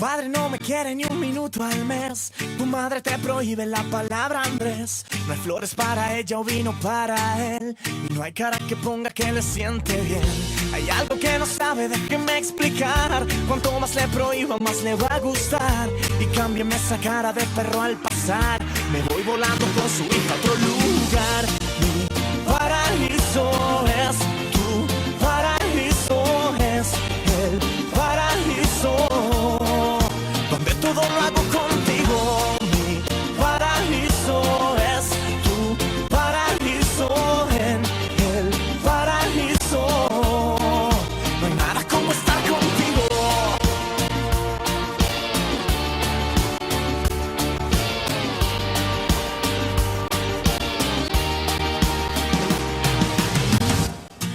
padre no me quiere ni un minuto al mes. Tu madre te prohíbe la palabra Andrés. No hay flores para ella o vino para él. Y no hay cara que ponga que le siente bien. Hay algo que no sabe, déjeme explicar. Cuanto más le prohíba, más le va a gustar. Y cámbiame esa cara de perro al pasar. Me voy volando con su hija a otro lugar. Mi paraíso es tu paraíso, es el paraíso donde todo lo hago contigo. Mi paraíso es tu paraíso, en el paraíso no hay nada como estar contigo.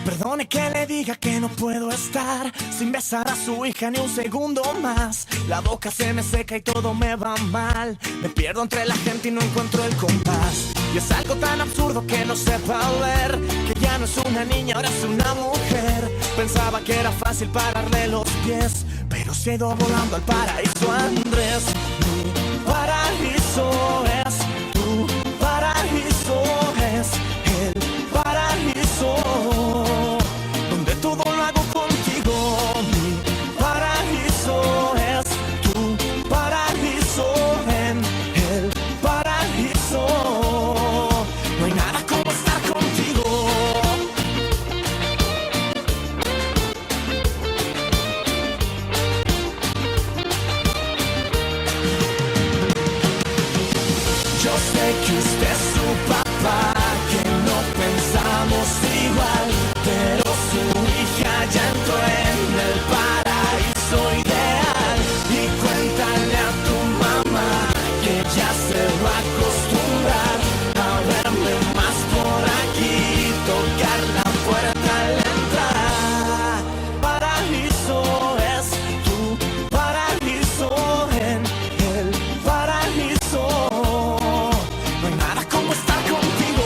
Perdone que le diga que no puedo estar sin besar a su hija ni un segundo más. La boca se me seca y todo me va mal. Me pierdo entre la gente y no encuentro el compás. Y es algo tan absurdo que no sepa ver que ya no es una niña, ahora es una mujer. Pensaba que era fácil pararle los pies, pero se ha ido volando al paraíso Andrés. Mi paraíso es tu paraíso, es el paraíso donde todo lo hago contigo. Mi paraíso es tu paraíso, en el paraíso no hay nada como estar contigo. Yo sé que usted es su papá, que no pensamos igual, pero su hija ya entró en el paraíso ideal. Y cuéntale a tu mamá que ya se va a acostumbrar a verme más por aquí, tocar la puerta al entrar. Paraíso es tu paraíso, en el paraíso no hay nada como estar contigo.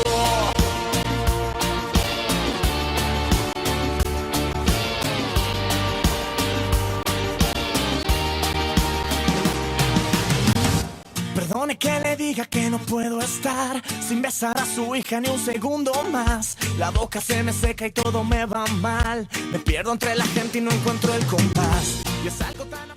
Perdone que le diga que no puedo estar sin besar a su hija ni un segundo más. La boca se me seca y todo me va mal. Me pierdo entre la gente y no encuentro el compás. Y es algo tan